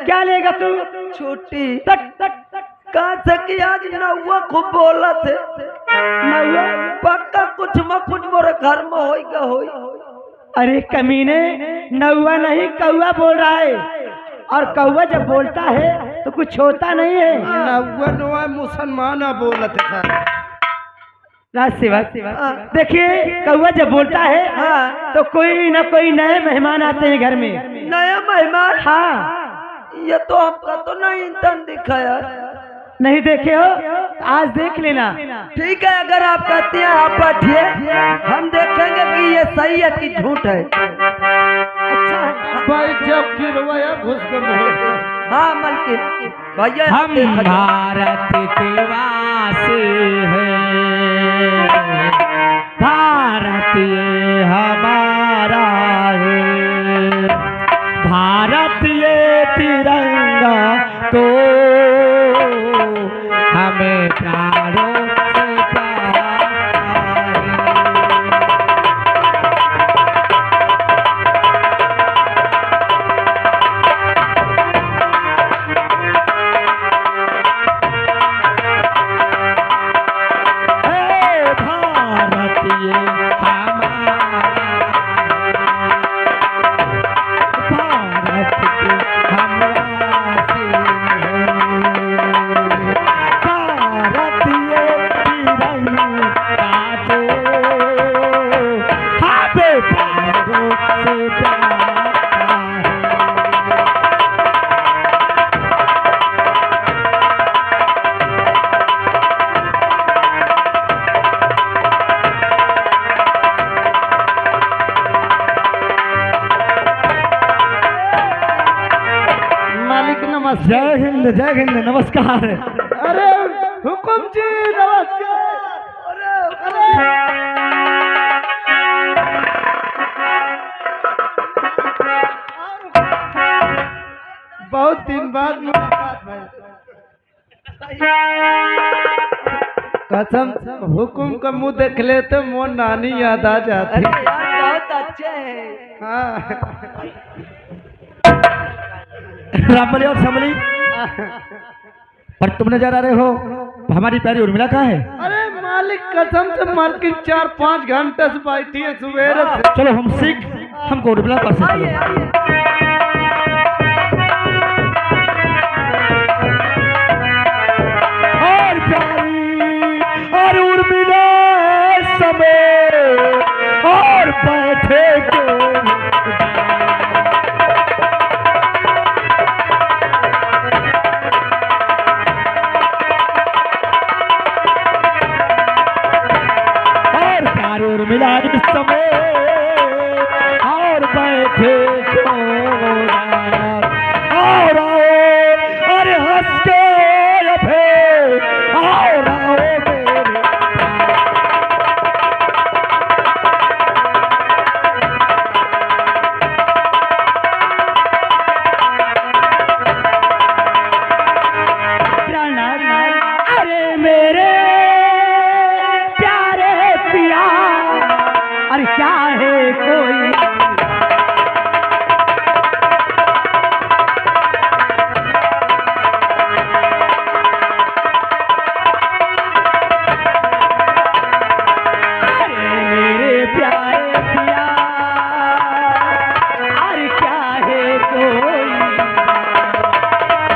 क्या लेगा तू? छुट्टी। तक तक कहा से कि आज नौवा खूब बोला थे, नौवा पक्का कुछ म कुछ मोरे घर में होई का होई। अरे कमीने, नौवा नहीं कौवा बोल रहा है, और कौवा जब बोलता है तो कुछ होता नहीं है। नौवा नौवा मुसलमान बोलते सर। राज सेवा देखिए, कौवा जब बोलता है तो कोई ना कोई नए मेहमान आते हैं घर में। नया मेहमान? हाँ। ये तो हमका तो नहीं इंसान दिखाया। नहीं देखे हो? आज देख लेना। ठीक है, अगर आप कहते हैं आप बैठिए, हम देखेंगे कि ये सही है कि झूठ है। अच्छा भाई जब गिरवाया घुस गए। हाँ मलकिन भैया, हम भारत के वासी हैं, भारत ये हमारा है, भारत ये तिरंगा तो हमें प्राणों से प्यारा है। भारत ये हमारा, भारत के हम वासी हैं, भारत ये तिरंगा तो हमें प्राणों से प्यारा है। मालिक नमस्ते। जय हिंद नमस्कार। अरे हुकुम जी नमस्कार। बहुत दिन बाद मुलाकात भाई। कसम हुकुम का मुंह देख ले तो मोर नानी याद आ जाती। अरे यार बहुत अच्छे हैं। हाँ रामबली और श्यामली, पर तुम नजर आ रहे हो, हमारी प्यारी उर्मिला कहाँ है? अरे मालिक कसम से मार्केट 4-5 घंटे से बैठी है सवेरे से। चलो हम सीख, हमको उर्मिला पर से आइए आइए। और प्यारी और उर्मिला समय और बैठे के और प्यारी उर्मिला इस समय और बैठे को और आओ अरे हंस के अभे और आओ मेरे अरे मेरे प्यारे पिया, अरे क्या है कोई मेरे प्यारे पिया, अरे क्या है कोई,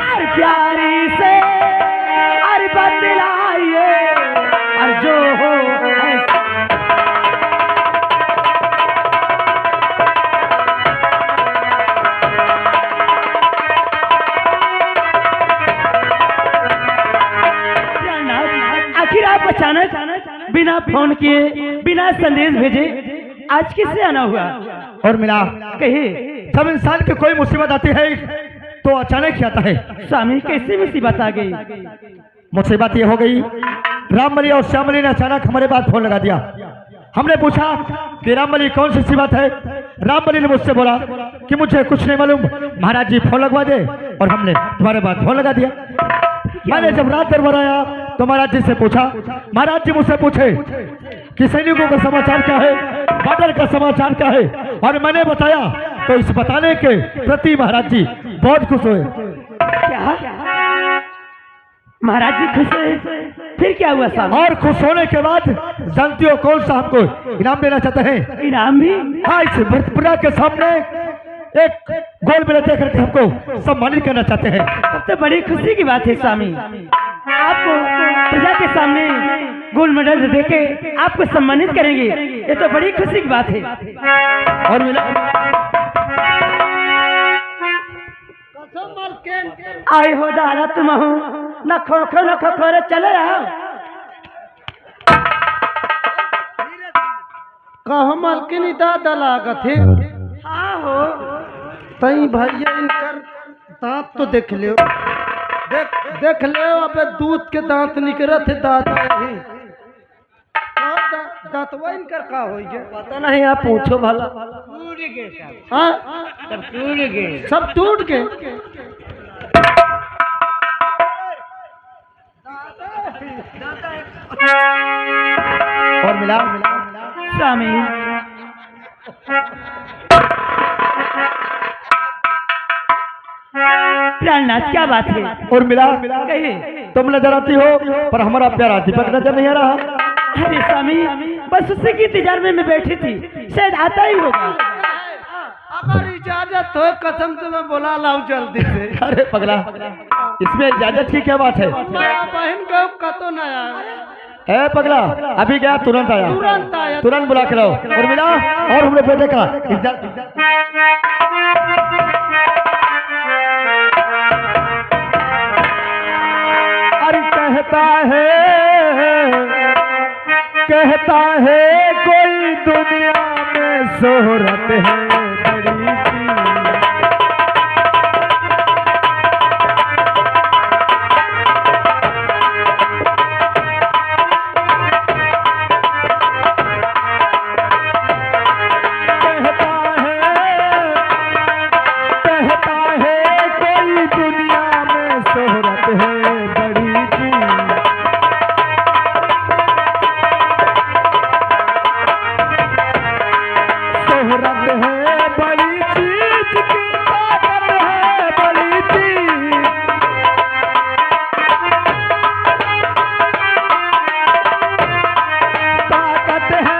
अरे प्यारी से अरे बदलाइए, अरे जो हो ऐसा। आखिर आप अचानक बिना फोन किए, बिना संदेश भेजे आज किससे आना हुआ? और मिला कहिए। सब इंसान की कोई मुसीबत आती है तो अचानक ही आता है। स्वामी कैसी मुसीबत आ गई? मुसीबत ये हो गई, रामबली और श्यामली ने अचानक हमारे पास फोन लगा दिया। हमने पूछा कि रामबली कौन सी मुसीबत है? रामबली ने मुझसे बोला कि मुझे कुछ नहीं मालूम, महाराज जी फोन लगवा दे, और हमने तुम्हारे पास फोन लगा दिया। मैंने जब रात दरबार आया तो महाराज जी से पूछा, महाराज जी मुझसे पूछे कि सैनिकों का समाचार क्या है, बॉर्डर का समाचार क्या है, और मैंने बताया तो इस बताने के प्रति महाराज जी बहुत खुश हुए। महाराज जी खुश है? फिर क्या हुआ स्वामी? और खुश होने के बाद जानती हो कौन सा हमको इनाम देना चाहते हैं? इनाम भी? हाँ, इस भरतपुरा के सामने एक गोल मेडल दे करके हमको सम्मानित करना चाहते हैं। तब तो बड़ी खुशी की बात है स्वामी, आपको प्रजा के सामने गोल्ड मेडल देके आपको सम्मानित करेंगे, ये तो बड़ी खुशी की बात है। और मिला आए हो दादा तुम हो न खोखो न खोखोरे, चले आओ। कहो मालकिनी दादा लागत है। हाँ हो। तई भैया इनकर दांत तो देख लियो, देख लियो, अबे दूध के दांत निकलत है दादा ही। दांतवा इनकर का होई है? पता नहीं, आप पूछो भला। हाँ? सब टूट गए। और मिला स्वामी प्राणनाथ क्या बात है? और मिला कहिए। तुम नजर आती हो पर हमारा प्यारा दीपक नजर नहीं आ रहा। अरे स्वामी बस उसी की इंतजार में मैं बैठी थी, शायद आता ही होगा। अगर इजाजत हो कसम से मैं बुला लाऊं जल्दी से। अरे पगला, इसमें इजाजत की क्या बात है? बहन को कतो न आया। ए पगला, अभी गया तुरंत आया, तुरंत बुला के लाओ। और मिला और हमने बेटे का इज्जत। अरे कहता है कोई दुनिया में शोहरत है बड़ी सी। कहता है कोई दुनिया में शोहरत है बड़ी सी। शोहरत है बड़ी चीज की, ताकत है बड़ी चीज। ताकत है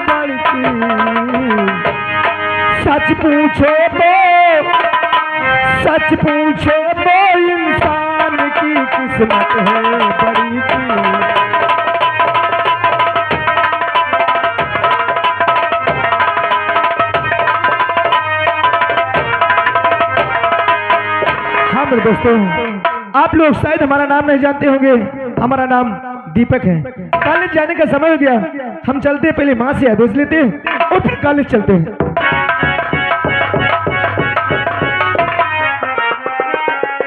बड़ी चीज। सच पूछो तो इंसान की किस्मत है बड़ी चीज। हाँ मेरे दोस्तों, आप लोग शायद हमारा नाम नहीं जानते होंगे। हमारा नाम दीपक है। कॉलेज जाने का समय हो गया, हम चलते हैं, पहले माँ से आदेश लेते हैं और फिर कॉलेज चलते हैं।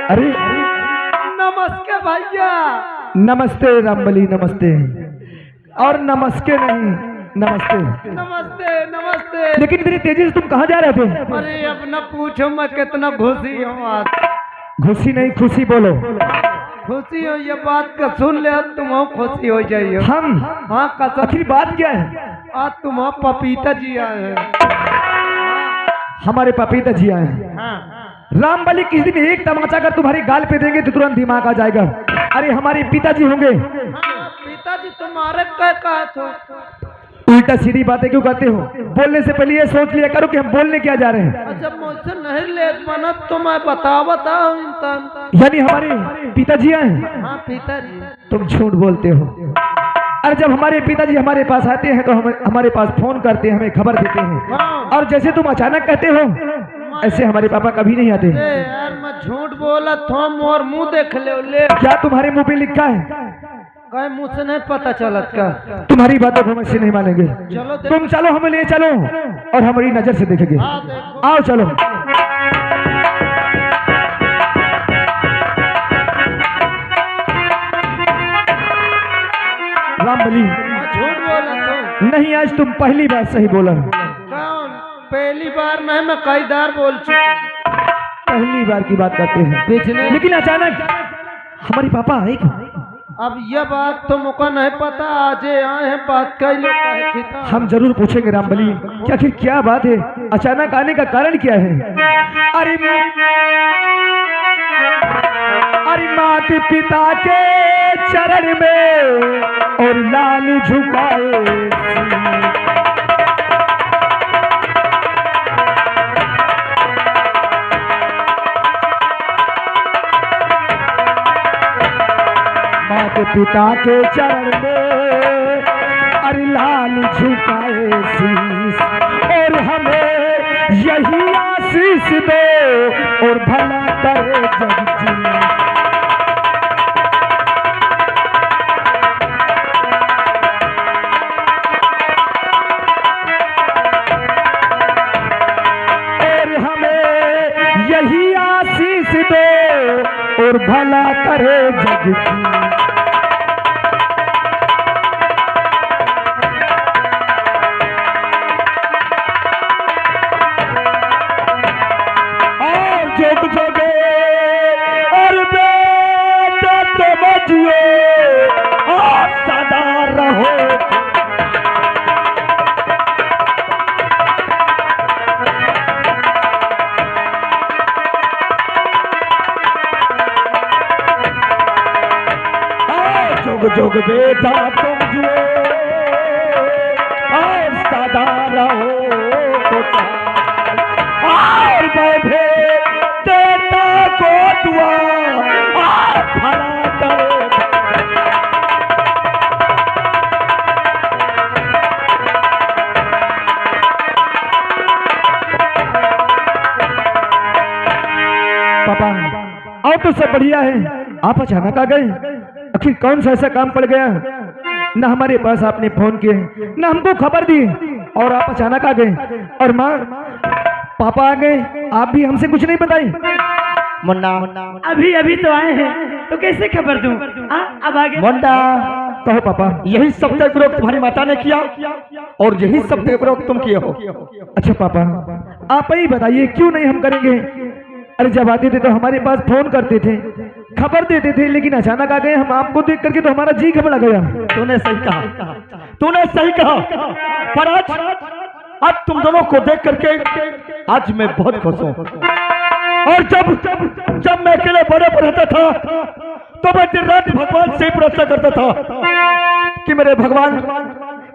अरे नमस्ते भैया। नमस्ते रामबली, नमस्ते। और नमस्ते नहीं, नमस्ते। नमस्ते नमस्ते। लेकिन इतनी तेजी से तुम कहाँ जा रहे थे? अरे अब न पूछो, मैं कितना खुशी हूँ आज। खुशी नहीं, खुशी बोलो। खुशी हो ये बात का सुन ले, तुम खुशी हो जाइए। हम? हाँ कसम। आखिर बात क्या है? आज तुम पपीता जी आए हैं। हमारे पपीता जी आए हैं। हाँ। रामबली किस दिन एक तमाचा कर तुम्हारी गाल पे देंगे तो तुरंत दिमाग आ जाएगा। अरे हमारे पिताजी होंगे। हाँ, पिताजी तुम्हारे क्या कहा तो? उल्टा सीधी बातें क्यों करते हो? बोलने से पहले ये सोच लिया करो कि हम बोलने क्या जा रहे हैं। जब मुझसे नहीं ले बना तो मैं बताओ इंसान। यानी हमारे पिताजी आए हैं? हाँ पिताजी। तुम झूठ बोलते हो। अरे जब हमारे पिताजी हमारे पास आते हैं तो हम हमारे पास फोन करते हैं, हमें खबर देते हैं। और जैसे तुम अचानक कहते हो, ऐसे हमारे पापा कभी नहीं आते। यार मैं झूठ बोला, तुम और मुंह देख ले। क्या तुम्हारे मुंह पे लिखा है? कहीं मुँह से नहीं पता चलत का? तुम्हारी बातों को हम ऐसे नहीं मानेंगे। चलो तुम चलो, हमें ले चलो और हमारी नजर से देखेंगे। आओ चलो। रामबली झूठ बोला तो? नहीं, आज तुम पहली बार सही बोला। कौन? पहली बार नहीं, मैं कई बार बोल चुका। पहली बार की बात करते हैं। पिछले लेकिन अचानक हमारे पापा आए क्यों? अब यह बात तो मुझको नहीं पता, आज आए हैं, बात कई लोग कहे था। हम जरूर पूछेंगे रामबली कि आखिर क्या बात है, अचानक आने का कारण क्या है? अरे मात पिता के चरण में और लाल झुकाए मात पिता के चरण में और लाल झुकाए शीश और हमें यही आशीष दो और भला करे जगजीत। और हमें यही आशीष दो और भला करे जगजीत। जुग जुगे और बेटा समझिए और सदा रहो। जुग जुग बेटा तुम जियो और सदा रहो और बैठे को दुआ भला करे। पापा और तो सब बढ़िया है, आप अचानक आ गए, आखिर कौन सा ऐसा काम पड़ गया? ना हमारे पास आपने फोन किए, ना हमको खबर दी और आप अचानक आ गए। और माँ पापा आ गए, आप भी हमसे कुछ नहीं बताई। मुन्ना अभी अभी तो आए हैं, तो कैसे खबर दूं? अब आगे मुन्ना कहो पापा, यही सत्याग्रह तुम्हारी माता ने किया और यही सत्याग्रह तुम किए हो। अच्छा पापा आप ही बताइए क्यों नहीं हम करेंगे? अरे जब आते थे तो हमारे पास फोन करते थे, खबर देते थे, लेकिन अचानक आ गए हम आपको देख करके तो हमारा जी घबरा गया। तूने सही कहा, तूने सही कहा। पर आज तुम दोनों को देख करके आज मैं बहुत खुश हूँ। और जब मैं अकेले बड़े पर रहता था तो मैं दिन रात भगवान से प्रार्थना करता था कि मेरे भगवान,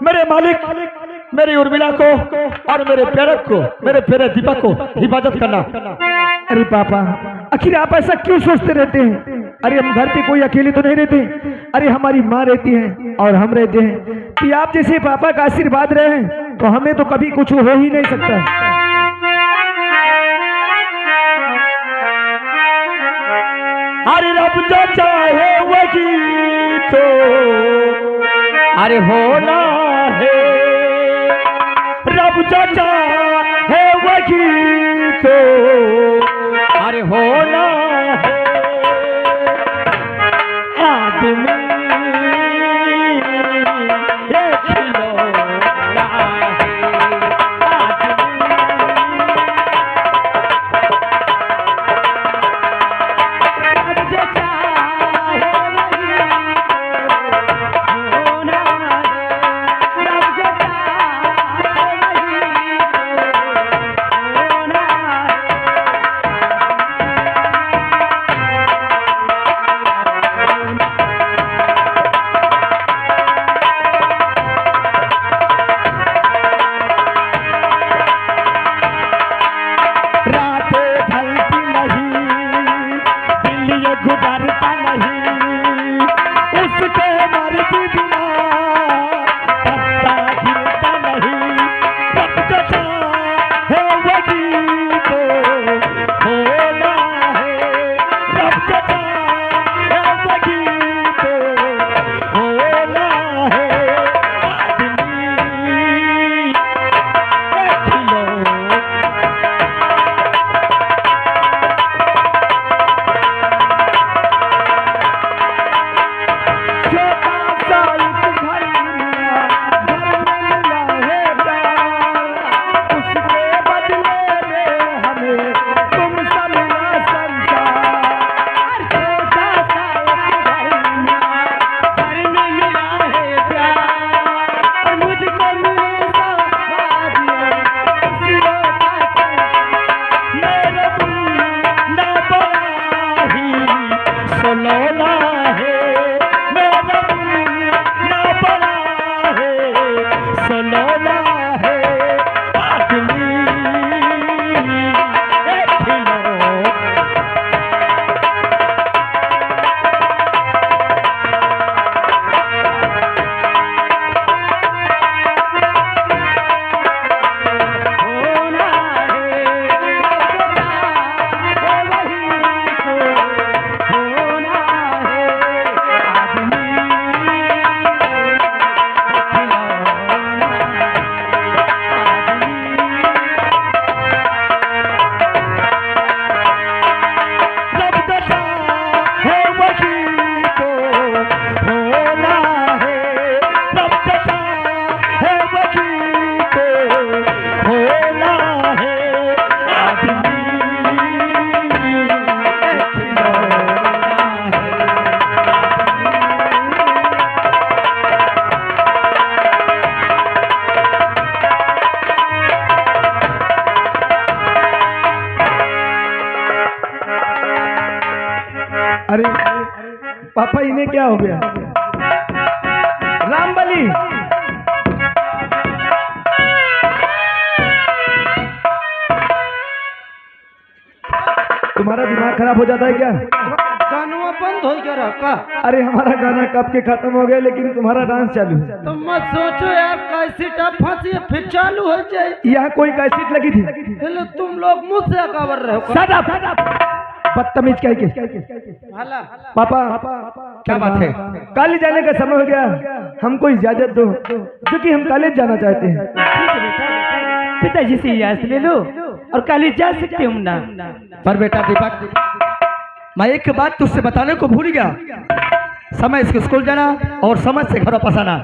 मेरे मालिक, मेरी उर्मिला को और मेरे प्यारक को, मेरे प्यारे दीपक को हिफाजत करना। अरे पापा आखिर आप ऐसा क्यों सोचते रहते हैं? अरे हम घर पे कोई अकेले तो नहीं रहते, अरे हमारी माँ रहती है और हम रहते हैं। कि आप जैसे पापा का आशीर्वाद रहे तो हमें तो कभी कुछ हो ही नहीं सकता। अरे रब जो चाहे वही तो अरे होना है, रब जो चाहे वही तो अरे होना है। आदमी एक खिलौना है, अरे पापा इन्हें क्या हो गया? रामबली तुम्हारा दिमाग खराब हो जाता है क्या? गाना बंद हो गया रहा। अरे हमारा गाना कब के खत्म हो गया, लेकिन तुम्हारा डांस चालू है। तो मत सोचो यार, कैसेट अब फंसी फिर चालू हो जाए। यहाँ कोई कैसेट लगी थी? हेलो, तुम लोग मुझसे अकाबर रहे हो। Shut up! बदतमीज कह के। हाला पापा क्या बात है? कॉलेज जाने का समय हो गया, हमको इजाजत दो, क्योंकि हम कॉलेज जाना चाहते हैं। पिताजी से इजाजत ले लो और कॉलेज जा सकते हो ना। पर बेटा दीपक, मैं एक बात तुझसे बताने को भूल गया, समय से स्कूल जाना और समय से घर वापस आना।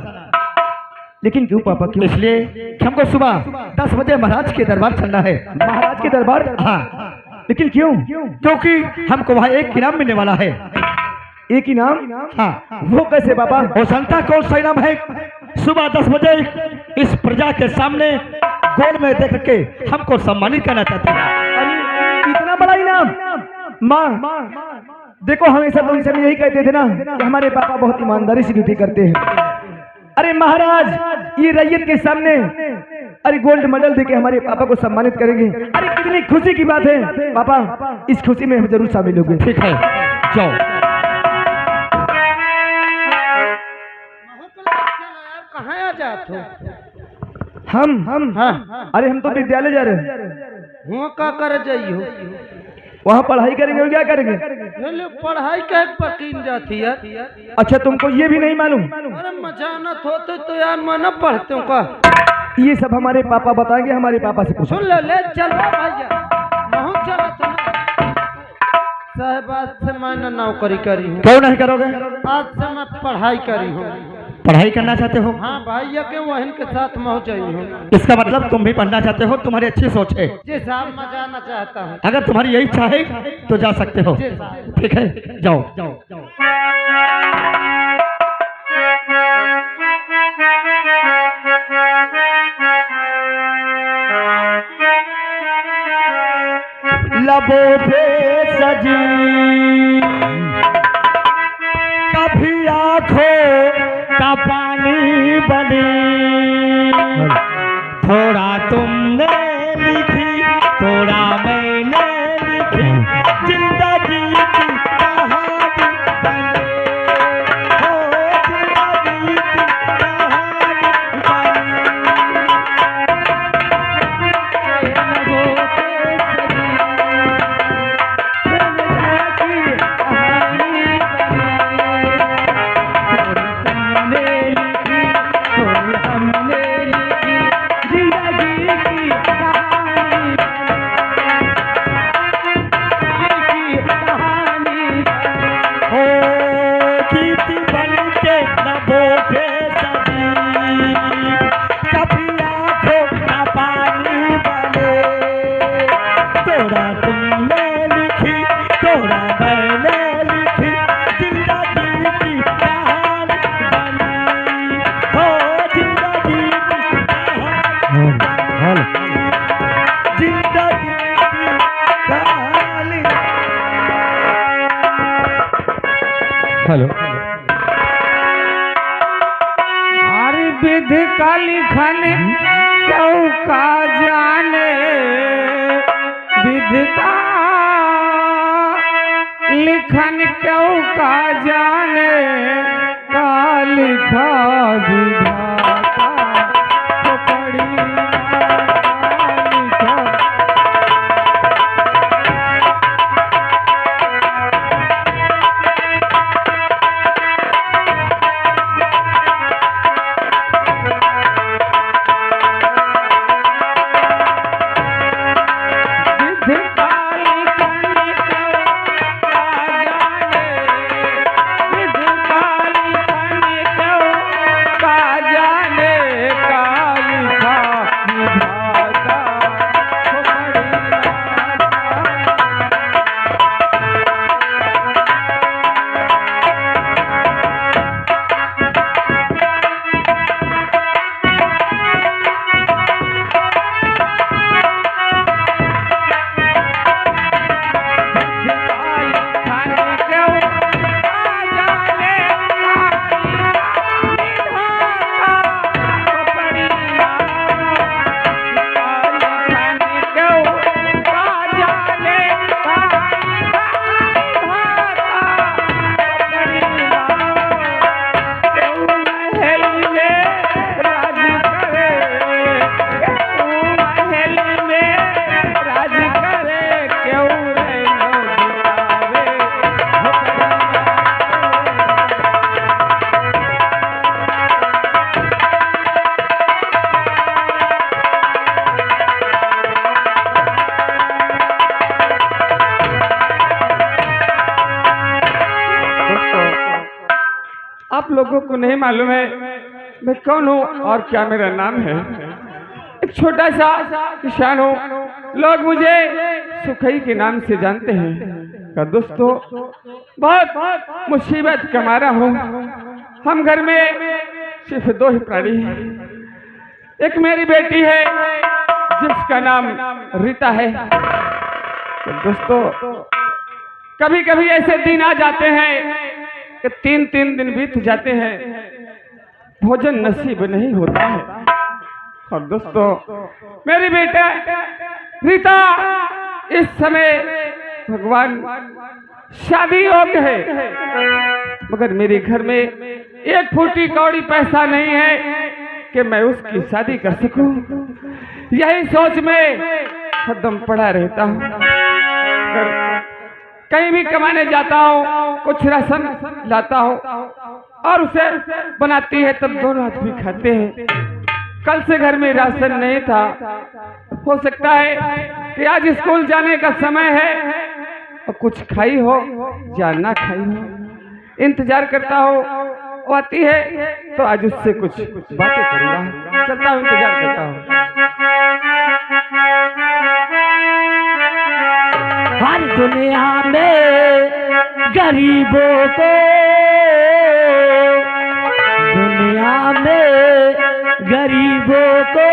लेकिन क्यों पापा, क्यों? इसलिए कि हमको सुबह 10 बजे महाराज के दरबार चलना है। महाराज के दरबार? हाँ। लेकिन क्यों? क्योंकि हमको वहाँ एक इनाम मिलने वाला है। एक इनाम? हाँ। वो कैसे पापा? वो संता कौन सा इनाम है? सुबह 10 बजे इस प्रजा के सामने गोल में देख के हमको सम्मानित करना चाहते हैं। इतना बड़ा इनाम? माँ देखो, हमेशा तुमसे यही कहते थे ना कि हमारे पापा बहुत ईमानदारी से ड्यूटी करते हैं। अरे महाराज, ये रैयत के सामने अरे गोल्ड मेडल देके हमारे पापा को सम्मानित करेंगे। अरे कितनी खुशी की बात है पापा, इस खुशी में हम जरूर शामिल होंगे। ठीक है, जाओ। कहाँ आ जाते हो? हम हाँ। अरे हम तो विद्यालय जा रहे हैं। हुआ का कर जाइयो? वहाँ पढ़ाई करेंगे और क्या करेंगे? हेलो, पढ़ाई कह पर कीन जाती है। अच्छा, तुमको ये भी नहीं मालूम? अरे मजानत होते तो यार मैं न पढ़ते हूँ का। ये सब हमारे पापा बताएंगे, हमारे पापा से पूछो। सुन ले चल भैया, नहीं चला तो साहबाद से मैं नौकरी करी हूँ। क्यों नहीं करोगे? आज से मैं पढ़ाई करी हूँ। पढ़ाई करना चाहते हो? हाँ भैया के वहन के साथ मैं जाई हूँ। इसका मतलब तुम भी पढ़ना चाहते हो, तुम्हारी अच्छी सोच है। जी साहब, मैं जाना चाहता हूँ। अगर तुम्हारी यही इच्छा है तो जा सकते हो। जी साहब। ठीक है, जाओ। लबों पे सजी कभी आंखों का पानी बनी, थोड़ा तुमने लिखी थोड़ा मैंने लिखी, जिंदगी की कहानी बनी, हो जिंदगी की कहानी हेलो। अरे विध का लिखन क्यों का जाने, विध का लिखन क्यों का जाने, का लिखा विधाता तो पड़ी लिखा। का आप लोगों को नहीं मालूम है मैं कौन हूँ और क्या मेरा नाम है। एक छोटा सा किसान हूँ, लोग मुझे सुखई के नाम से जानते हैं। का दोस्तों बहुत मुसीबत कमा रहा हूँ। हम घर में सिर्फ 2 ही प्राणी हैं। एक मेरी बेटी है जिसका नाम रीता है। तो दोस्तों कभी कभी ऐसे दिन आ जाते हैं कि 3-3 दिन बीत जाते हैं, भोजन नसीब नहीं होता है। और दोस्तों मेरी बेटा रीता इस समय भगवान शादी योग्य है, मगर मेरे घर में 1 फूटी कौड़ी पैसा नहीं है कि मैं उसकी शादी कर सकूं। यही सोच में हरदम पड़ा रहता हूँ। कहीं भी कमाने जाता हूँ, कुछ राशन लाता हूँ और उसे बनाती है, तब दोनों आदमी खाते हैं। कल से घर में राशन नहीं था, हो सकता है कि आज स्कूल जाने का समय है और कुछ खाई हो या ना खाई हो। इंतजार करता हो, वो आती है तो आज उससे कुछ बातें करूँगा। चलता हूँ, इंतजार करता हूँ। हर दुनिया में गरीबों को, दुनिया में गरीबों को